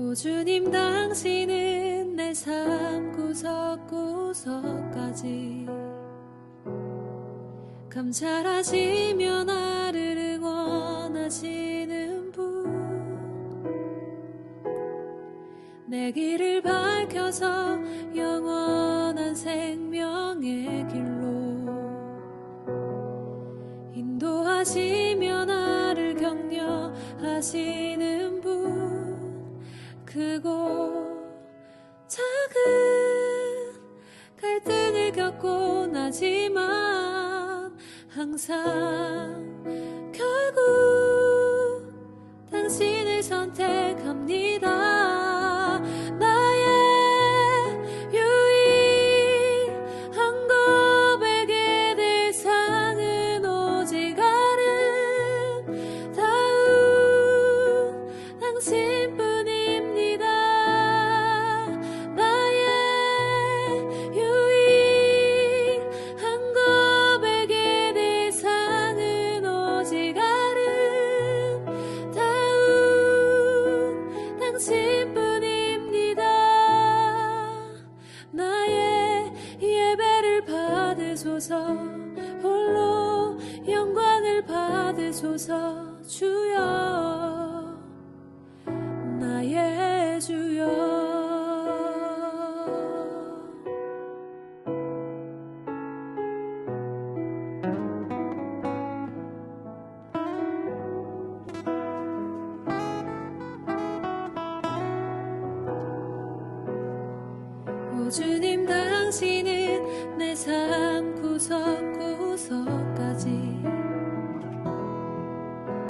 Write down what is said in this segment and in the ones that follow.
오 주님, 당신은 내 삶 구석구석까지 감찰하시며 나를 응원하시는 분, 내 길을 밝혀서 영원한 생명의 길로 인도하시며 나를 격려하시는 분, 크고 작은 갈등을 겪고 나지만 항상 결국 당신을 선택합니다. 나의 유일한 고백의 대상은 오직 아름다운 당신뿐입니다. 나의 유일한 고백의 대상은 오직 아름다운 당신뿐입니다. 나의 예배를 받으소서, 홀로 영광을 받으소서. 주여, 나의 주여. 오 주님, 당신은 내 삶 구석구석까지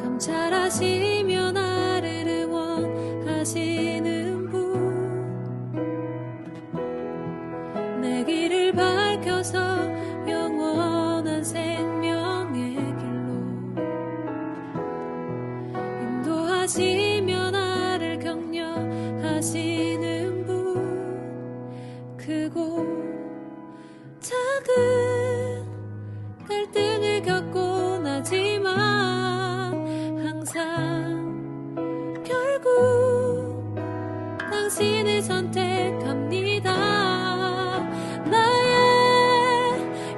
감찰하시며 나를 응원하시는 분, 내 길을 밝혀서 영원한 생명의 길로 인도하시며 나를 격려하시는 분, 크고 작은 갈등을 겪고 나지만 항상 결국 당신을 선택합니다. 나의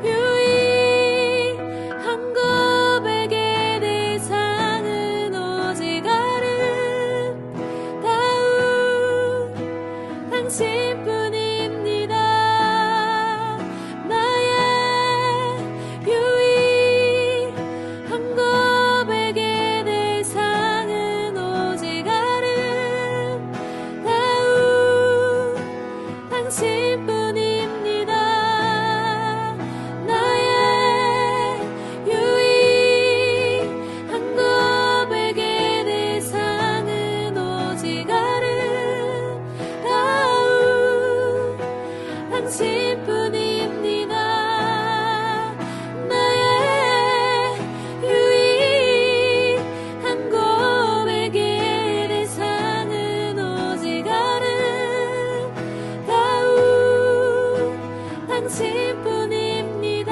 유일한 고백의 대상은 오직 아름다운 당신뿐입니다. 나의 유일한 고백의 대상은 오직 아름다운 당신뿐입니다. 나의 유일한 고백의 대상은 오직 아름다운 당신뿐입니다. 나의 유일한 고백의 대상은 오직 아름다운 당신뿐입니다.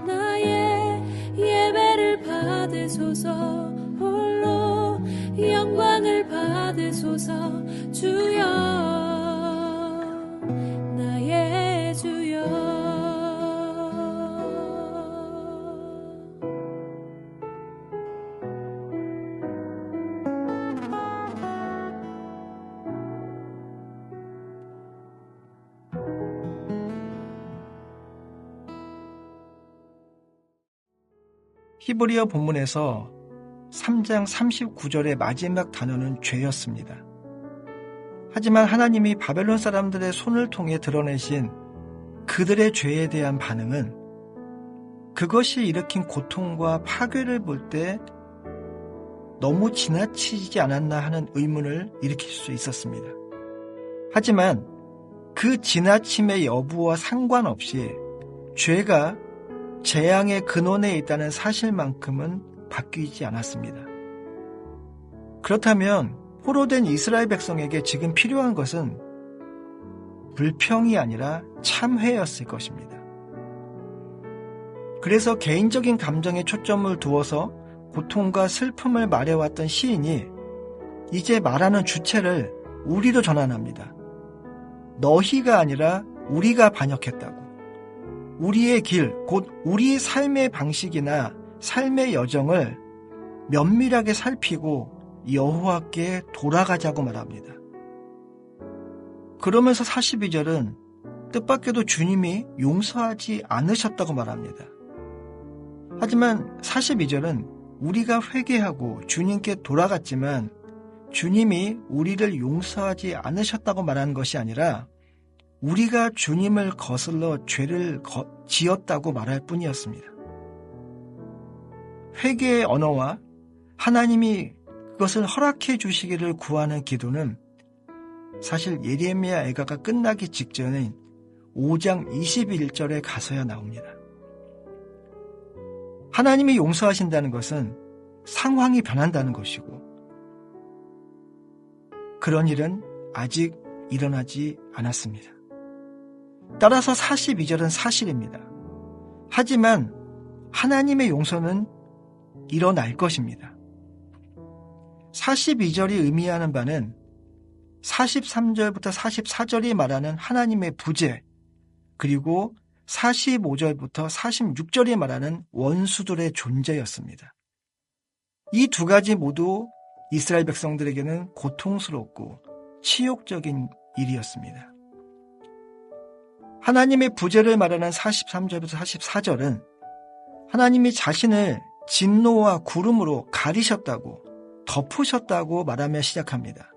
나의 예배를 받으소서, 홀로 영광을 받으소서. 주여, 나의 주여. 히브리어 본문에서 3장 39절의 마지막 단어는 죄였습니다. 하지만 하나님이 바벨론 사람들의 손을 통해 드러내신 그들의 죄에 대한 반응은 그것이 일으킨 고통과 파괴를 볼 때 너무 지나치지 않았나 하는 의문을 일으킬 수 있었습니다. 하지만 그 지나침의 여부와 상관없이 죄가 재앙의 근원에 있다는 사실만큼은 바뀌지 않았습니다. 그렇다면 포로된 이스라엘 백성에게 지금 필요한 것은 불평이 아니라 참회였을 것입니다. 그래서 개인적인 감정에 초점을 두어서 고통과 슬픔을 말해왔던 시인이 이제 말하는 주체를 우리로 전환합니다. 너희가 아니라 우리가 반역했다고. 우리의 길, 곧 우리의 삶의 방식이나 삶의 여정을 면밀하게 살피고 여호와께 돌아가자고 말합니다. 그러면서 42절은 뜻밖에도 주님이 용서하지 않으셨다고 말합니다. 하지만 42절은 우리가 회개하고 주님께 돌아갔지만 주님이 우리를 용서하지 않으셨다고 말하는 것이 아니라 우리가 주님을 거슬러 죄를 지었다고 말할 뿐이었습니다. 회개의 언어와 하나님이 그것을 허락해 주시기를 구하는 기도는 사실 예레미야 애가가 끝나기 직전인 5장 21절에 가서야 나옵니다. 하나님이 용서하신다는 것은 상황이 변한다는 것이고 그런 일은 아직 일어나지 않았습니다. 따라서 42절은 사실입니다. 하지만 하나님의 용서는 일어날 것입니다. 42절이 의미하는 바는 43절부터 44절이 말하는 하나님의 부재, 그리고 45절부터 46절이 말하는 원수들의 존재였습니다. 이 두 가지 모두 이스라엘 백성들에게는 고통스럽고 치욕적인 일이었습니다. 하나님의 부재를 말하는 43절부터 44절은 하나님이 자신을 진노와 구름으로 가리셨다고, 덮으셨다고 말하며 시작합니다.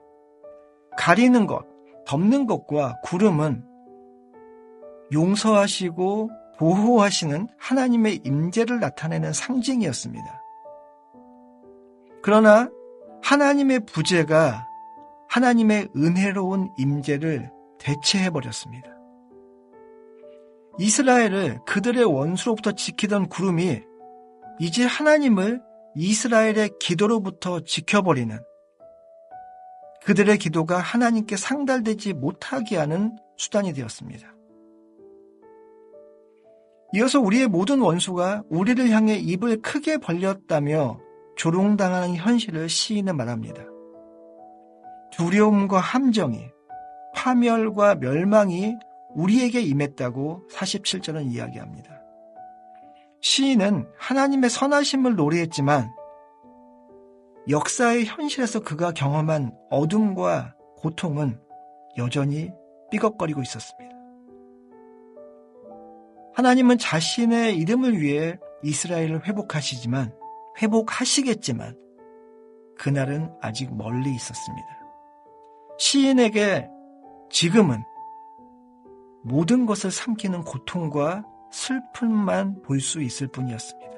가리는 것, 덮는 것과 구름은 용서하시고 보호하시는 하나님의 임재를 나타내는 상징이었습니다. 그러나 하나님의 부재가 하나님의 은혜로운 임재를 대체해버렸습니다. 이스라엘을 그들의 원수로부터 지키던 구름이 이제 하나님을 이스라엘의 기도로부터 지켜버리는, 그들의 기도가 하나님께 상달되지 못하게 하는 수단이 되었습니다. 이어서 우리의 모든 원수가 우리를 향해 입을 크게 벌렸다며 조롱당하는 현실을 시인은 말합니다. 두려움과 함정이, 파멸과 멸망이 우리에게 임했다고 47절은 이야기합니다. 시인은 하나님의 선하심을 노래했지만 역사의 현실에서 그가 경험한 어둠과 고통은 여전히 삐걱거리고 있었습니다. 하나님은 자신의 이름을 위해 이스라엘을 회복하시겠지만 그날은 아직 멀리 있었습니다. 시인에게 지금은 모든 것을 삼키는 고통과 슬픔만 볼 수 있을 뿐이었습니다.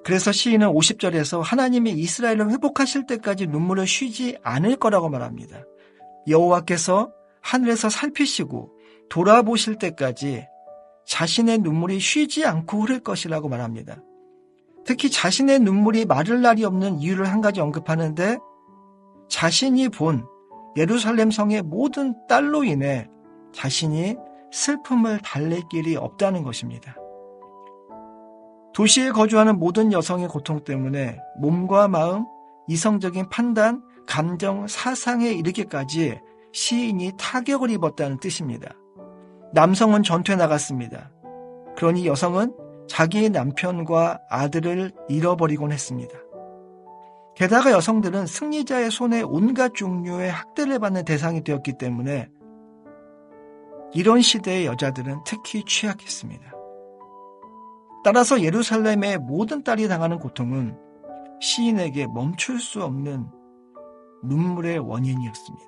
그래서 시인은 50절에서 하나님이 이스라엘을 회복하실 때까지 눈물을 쉬지 않을 거라고 말합니다. 여호와께서 하늘에서 살피시고 돌아보실 때까지 자신의 눈물이 쉬지 않고 흐를 것이라고 말합니다. 특히 자신의 눈물이 마를 날이 없는 이유를 한 가지 언급하는데 자신이 본 예루살렘 성의 모든 딸로 인해 자신이 슬픔을 달랠 길이 없다는 것입니다. 도시에 거주하는 모든 여성의 고통 때문에 몸과 마음, 이성적인 판단, 감정, 사상에 이르기까지 시인이 타격을 입었다는 뜻입니다. 남성은 전투에 나갔습니다. 그러니 여성은 자기의 남편과 아들을 잃어버리곤 했습니다. 게다가 여성들은 승리자의 손에 온갖 종류의 학대를 받는 대상이 되었기 때문에 이런 시대의 여자들은 특히 취약했습니다. 따라서 예루살렘의 모든 딸이 당하는 고통은 시인에게 멈출 수 없는 눈물의 원인이었습니다.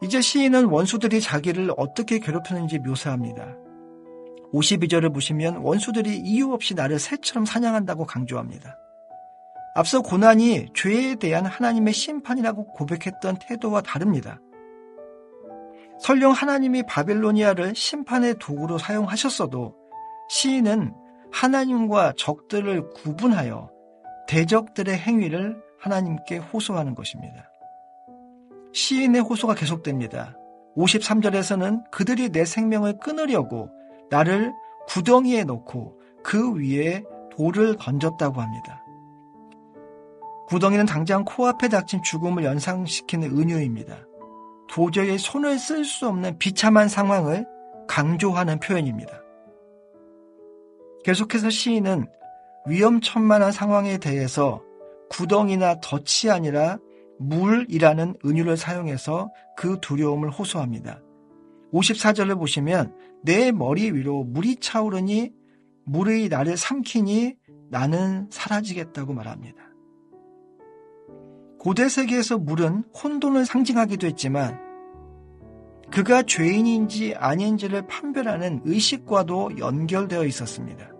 이제 시인은 원수들이 자기를 어떻게 괴롭혔는지 묘사합니다. 52절을 보시면 원수들이 이유 없이 나를 새처럼 사냥한다고 강조합니다. 앞서 고난이 죄에 대한 하나님의 심판이라고 고백했던 태도와 다릅니다. 설령 하나님이 바벨로니아를 심판의 도구로 사용하셨어도 시인은 하나님과 적들을 구분하여 대적들의 행위를 하나님께 호소하는 것입니다. 시인의 호소가 계속됩니다. 53절에서는 그들이 내 생명을 끊으려고 나를 구덩이에 넣고 그 위에 돌을 던졌다고 합니다. 구덩이는 당장 코앞에 닥친 죽음을 연상시키는 은유입니다. 도저히 손을 쓸 수 없는 비참한 상황을 강조하는 표현입니다. 계속해서 시인은 위험천만한 상황에 대해서 구덩이나 덫이 아니라 물이라는 은유를 사용해서 그 두려움을 호소합니다. 54절을 보시면 내 머리 위로 물이 차오르니 물의 나를 삼키니 나는 사라지겠다고 말합니다. 고대 세계에서 물은 혼돈을 상징하기도 했지만 그가 죄인인지 아닌지를 판별하는 의식과도 연결되어 있었습니다.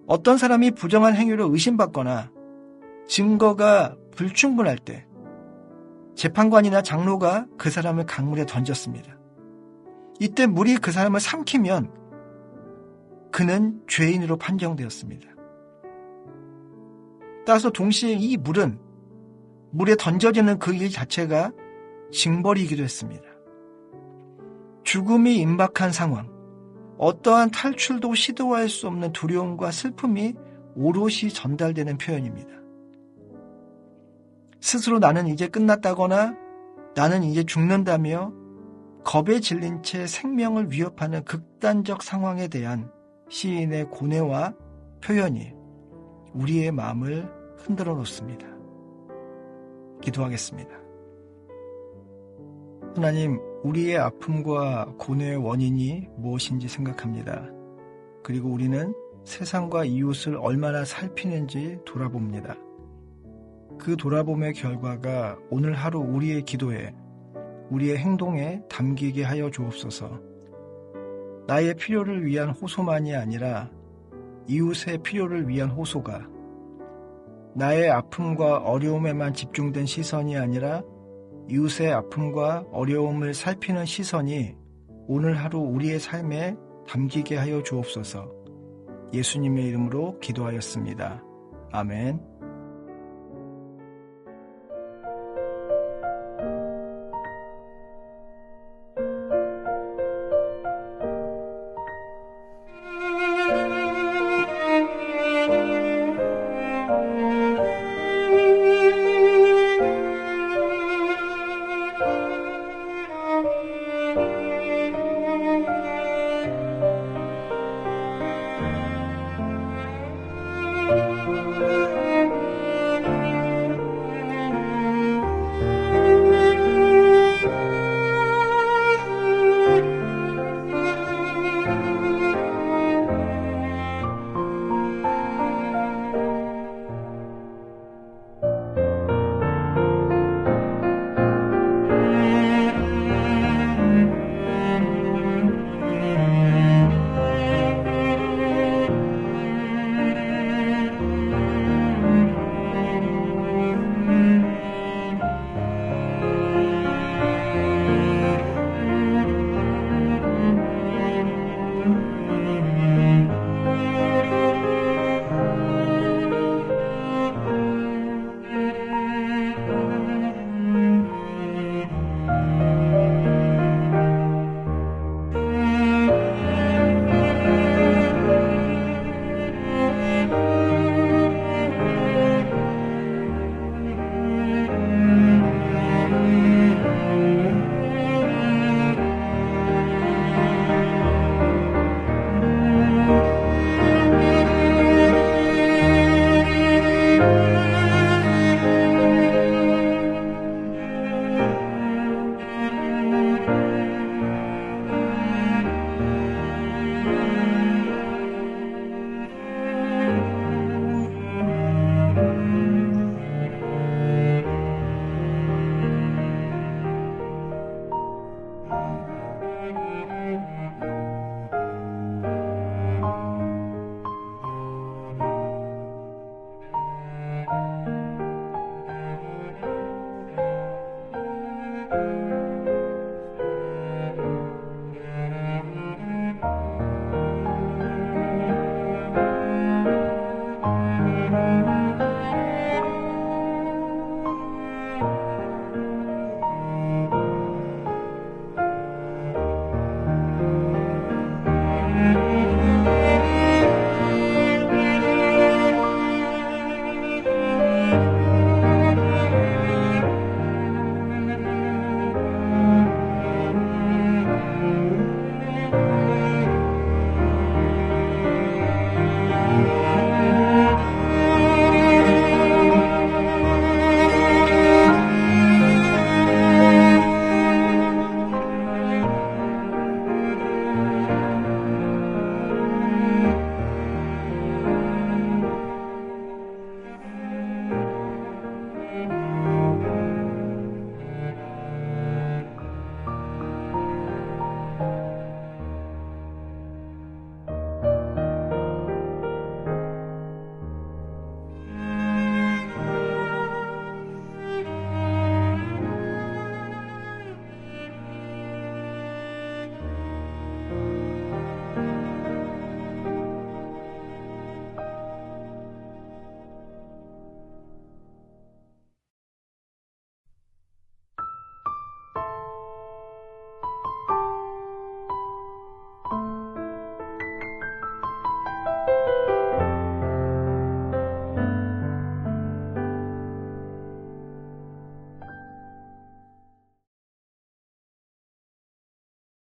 어떤 사람이 부정한 행위로 의심받거나 증거가 불충분할 때 재판관이나 장로가 그 사람을 강물에 던졌습니다. 이때 물이 그 사람을 삼키면 그는 죄인으로 판정되었습니다. 따라서 동시에 이 물에 던져지는 그 일 자체가 징벌이기도 했습니다. 죽음이 임박한 상황, 어떠한 탈출도 시도할 수 없는 두려움과 슬픔이 오롯이 전달되는 표현입니다. 스스로 나는 이제 끝났다거나 나는 이제 죽는다며 겁에 질린 채 생명을 위협하는 극단적 상황에 대한 시인의 고뇌와 표현이 우리의 마음을 흔들어 놓습니다. 기도하겠습니다. 하나님, 우리의 아픔과 고뇌의 원인이 무엇인지 생각합니다. 그리고 우리는 세상과 이웃을 얼마나 살피는지 돌아봅니다. 그 돌아봄의 결과가 오늘 하루 우리의 기도에, 우리의 행동에 담기게 하여 주옵소서. 나의 필요를 위한 호소만이 아니라 이웃의 필요를 위한 호소가, 나의 아픔과 어려움에만 집중된 시선이 아니라 이웃의 아픔과 어려움을 살피는 시선이 오늘 하루 우리의 삶에 담기게 하여 주옵소서. 예수님의 이름으로 기도하였습니다. 아멘.